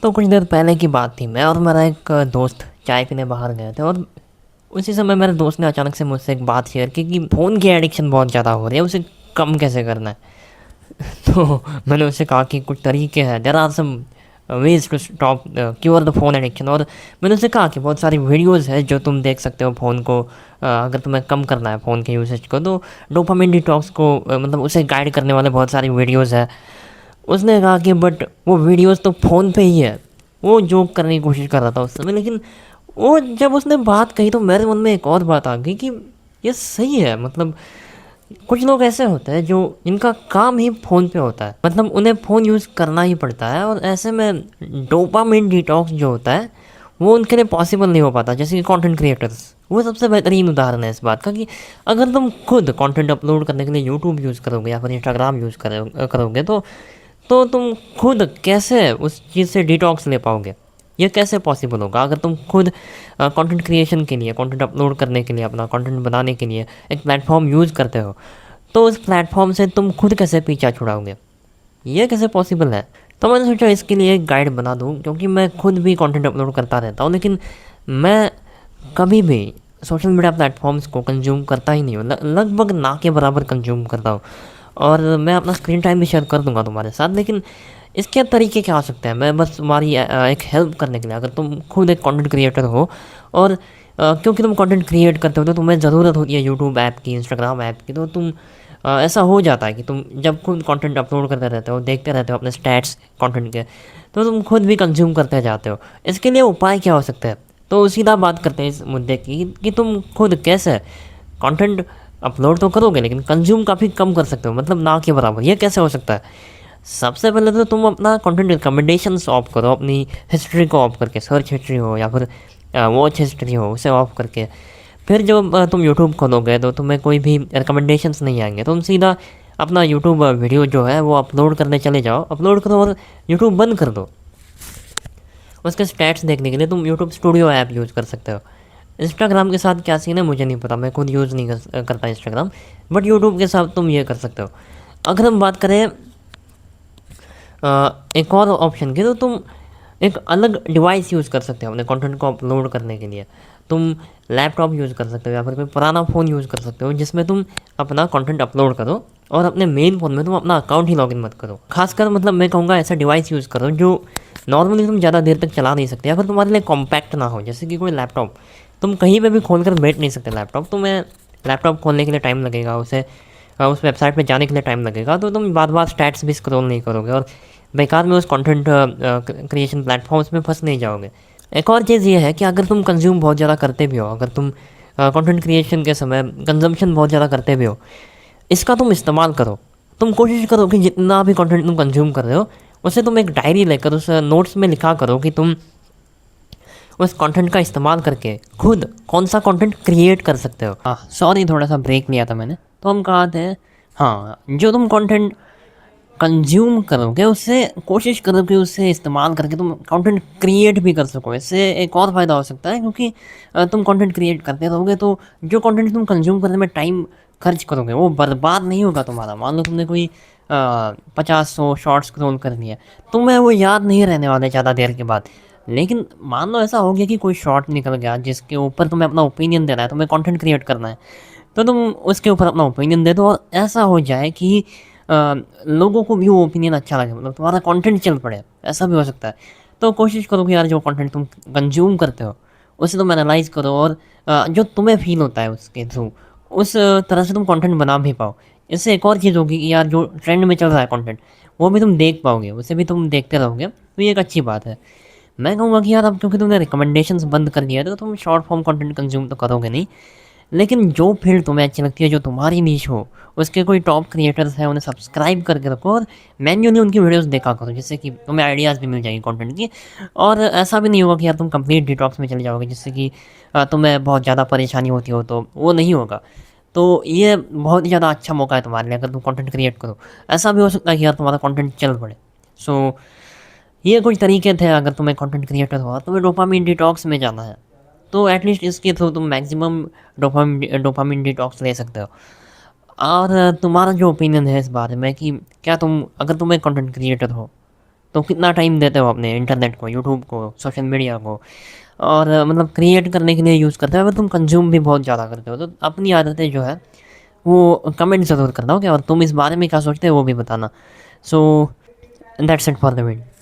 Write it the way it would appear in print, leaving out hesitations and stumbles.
तो कुछ देर पहले की बात थी, मैं और मेरा एक दोस्त चाय पीने बाहर गए थे और उसी समय मेरे दोस्त ने अचानक से मुझसे एक बात शेयर की कि फ़ोन की एडिक्शन बहुत ज़्यादा हो रही है, उसे कम कैसे करना है। तो मैंने उससे कहा कि कुछ तरीके हैं, there are some ways to stop cure the phone addiction. और मैंने उससे कहा कि बहुत सारी वीडियोज़ है जो तुम देख सकते हो फ़ोन को, अगर तुम्हें कम करना है फ़ोन के यूसेज को, तो डोपामिन डिटॉक्स को मतलब उसे गाइड करने वाले बहुत सारी वीडियोज़ है। उसने कहा कि बट वो वीडियोस तो फ़ोन पे ही है। वो जोक करने की कोशिश कर रहा था उस समय, लेकिन वो जब उसने बात कही तो मेरे मन में एक और बात आ गई कि ये सही है। मतलब कुछ लोग ऐसे होते हैं जो इनका काम ही फ़ोन पे होता है, मतलब उन्हें फ़ोन यूज़ करना ही पड़ता है, और ऐसे में डोपामिन डिटॉक्स जो होता है वो उनके लिए पॉसिबल नहीं हो पाता। जैसे कि कंटेंट क्रिएटर्स, वो सबसे बेहतरीन उदाहरण है इस बात का कि अगर तुम खुद कंटेंट अपलोड करने के लिए यूट्यूब यूज़ करोगे या फिर इंस्टाग्राम यूज़ करोगे तो तुम खुद कैसे उस चीज़ से डिटॉक्स ले पाओगे? ये कैसे पॉसिबल होगा? अगर तुम खुद कंटेंट क्रिएशन के लिए, कंटेंट अपलोड करने के लिए, अपना कंटेंट बनाने के लिए एक प्लेटफॉर्म यूज़ करते हो, तो उस प्लेटफॉर्म से तुम खुद कैसे पीछा छुड़ाओगे? ये कैसे पॉसिबल है? तो मैंने सोचा इसके लिए एक गाइड बना दूँ, क्योंकि मैं खुद भी कंटेंट अपलोड करता रहता हूँ, लेकिन मैं कभी भी सोशल मीडिया प्लेटफॉर्म्स को कंज्यूम करता ही नहीं हूँ। लगभग ना के बराबर कंज्यूम करता हूँ। और मैं अपना स्क्रीन टाइम भी शेयर कर दूंगा तुम्हारे साथ, लेकिन इसके तरीके क्या हो सकते हैं? मैं बस तुम्हारी एक हेल्प करने के लिए, अगर तुम खुद एक कंटेंट क्रिएटर हो और क्योंकि तुम कंटेंट क्रिएट करते हो तो तुम्हें ज़रूरत होती है यूट्यूब ऐप की, इंस्टाग्राम ऐप की, तो तुम ऐसा हो जाता है कि तुम जब खुद कंटेंट अपलोड करते रहते हो, देखते रहते हो अपने स्टैट्स कंटेंट के, तो तुम खुद भी कंज्यूम करते जाते हो। इसके लिए उपाय क्या हो सकते हैं? तो सीधा बात करते हैं इस मुद्दे की कि तुम खुद कैसे कंटेंट अपलोड तो करोगे लेकिन कंज्यूम काफ़ी कम कर सकते हो, मतलब ना के बराबर। ये कैसे हो सकता है? सबसे पहले तो तुम अपना कंटेंट रिकमेंडेशंस ऑफ करो, अपनी हिस्ट्री को ऑफ करके, सर्च हिस्ट्री हो या फिर वॉच हिस्ट्री हो, उसे ऑफ करके। फिर जब तुम यूट्यूब खोलोगे तो तुम्हें कोई भी रिकमेंडेशंस नहीं आएंगे, तुम सीधा अपना यूट्यूब वीडियो जो है वो अपलोड करने चले जाओ, अपलोड करो और यूट्यूब बंद कर दो। उसके स्टैट्स देखने के लिए तुम यूट्यूब स्टूडियो ऐप यूज़ कर सकते हो। इंस्टाग्राम के साथ क्या सीन है मुझे नहीं पता, मैं खुद यूज़ नहीं करता इंस्टाग्राम, बट यूट्यूब के साथ तुम ये कर सकते हो। अगर हम बात करें एक और ऑप्शन की, तो तुम एक अलग डिवाइस यूज़ कर सकते हो अपने कंटेंट को अपलोड करने के लिए। तुम लैपटॉप यूज़ कर सकते हो या फिर कोई पुराना फ़ोन यूज़ कर सकते हो जिसमें तुम अपना कंटेंट अपलोड करो, और अपने मेन फ़ोन में तुम अपना अकाउंट ही लॉगिन मत करो। खासकर मतलब मैं कहूँगा ऐसा डिवाइस यूज़ करो जो नॉर्मली तुम ज़्यादा देर तक चला नहीं सकते या फिर तुम्हारे लिए कॉम्पैक्ट ना हो, जैसे कि कोई लैपटॉप। तुम कहीं पे भी खोल कर बैठ नहीं सकते लैपटॉप, तुम्हें लैपटॉप खोलने के लिए टाइम लगेगा, उसे उस वेबसाइट पे जाने के लिए टाइम लगेगा, तो तुम बार बार स्टैट्स भी स्क्रॉल नहीं करोगे और बेकार में उस कंटेंट क्रिएशन प्लेटफॉर्म्स में फंस नहीं जाओगे। एक और चीज़ ये है कि अगर तुम कंज्यूम बहुत ज़्यादा करते भी हो, अगर तुम कंटेंट क्रिएशन के समय कंजम्पशन बहुत ज़्यादा करते भी हो, इसका तुम इस्तेमाल करो। तुम कोशिश करो कि जितना भी कंटेंट तुम कंज्यूम कर रहे हो उसे तुम एक डायरी लेकर उस नोट्स में लिखा करो कि तुम उस कंटेंट का इस्तेमाल करके खुद कौन सा कंटेंट क्रिएट कर सकते हो। हाँ सॉरी, थोड़ा सा ब्रेक लिया था मैंने। तो हम कहा थे, हाँ, जो तुम कंटेंट कंज्यूम करोगे उससे कोशिश करो कि उससे इस्तेमाल करके तुम कंटेंट क्रिएट भी कर सको। इससे एक और फ़ायदा हो सकता है, क्योंकि तुम कंटेंट क्रिएट करते रहोगे तो जो कंटेंट तुम कंज्यूम करने में टाइम खर्च करोगे वो बर्बाद नहीं होगा तुम्हारा। मान लो तुमने कोई 50-100 शॉर्ट्स स्क्रॉल कर लिया, तुम्हें वो याद नहीं रहने वाले ज़्यादा देर के बाद। लेकिन मान लो ऐसा हो गया कि कोई शॉर्ट निकल गया जिसके ऊपर तुम्हें अपना ओपिनियन देना है, तुम्हें कंटेंट क्रिएट करना है, तो तुम उसके ऊपर अपना ओपिनियन दे दो और ऐसा हो जाए कि लोगों को भी वो ओपिनियन अच्छा लगे, मतलब तुम्हारा कंटेंट चल पड़े, ऐसा भी हो सकता है। तो कोशिश करो कि यार जो कंटेंट तुम कंज्यूम करते हो उसे तुम एनालाइज़ करो और जो तुम्हें फ़ील होता है उसके थ्रू उस तरह से तुम कंटेंट बना भी पाओ। इससे एक और चीज़ होगी कि यार जो ट्रेंड में चल रहा है कंटेंट वो भी तुम देख पाओगे, उसे भी तुम देखते रहोगे, तो ये एक अच्छी बात है। मैं कहूँगा कि यार अब क्योंकि तुमने रिकमेंडेशंस बंद कर दिया है तो तुम शॉर्ट फॉर्म कंटेंट कंज्यूम तो करोगे नहीं, लेकिन जो फील्ड तुम्हें अच्छी लगती है, जो तुम्हारी नीश हो, उसके कोई टॉप क्रिएटर्स हैं उन्हें सब्सक्राइब करके रखो और मैन्युअली उनकी वीडियोस देखा करो, जिससे कि तुम्हें आइडियाज़ भी मिल जाएगी कंटेंट की। और ऐसा भी नहीं होगा कि यार तुम कंप्लीट डिटॉक्स में चले जाओगे, जिससे कि तुम्हें बहुत ज़्यादा परेशानी होती हो, तो वो नहीं होगा। तो ये बहुत ही ज़्यादा अच्छा मौका है तुम्हारे लिए अगर तुम कंटेंट क्रिएट करो। ऐसा भी हो सकता है कि यार तुम्हारा कंटेंट चल पड़े। सो ये कुछ तरीके थे, अगर तुम्हें कंटेंट क्रिएटर हो, तुम्हें डोपामिन डिटॉक्स में जाना है, तो एटलीस्ट इसके थ्रू तुम मैक्सिमम डोपामिन डिटॉक्स ले सकते हो। और तुम्हारा जो ओपिनियन है इस बारे में कि क्या तुम, अगर तुम एक कंटेंट क्रिएटर हो, तो कितना टाइम देते हो अपने इंटरनेट को, यूट्यूब को, सोशल मीडिया को, और मतलब क्रिएट करने के लिए यूज़ करते हो, अगर तुम कंज्यूम भी बहुत ज़्यादा करते हो तो अपनी आदतें जो है वो कमेंट ज़रूर करना, ओके? और तुम इस बारे में क्या सोचते हो वो भी बताना। So that's it for the video.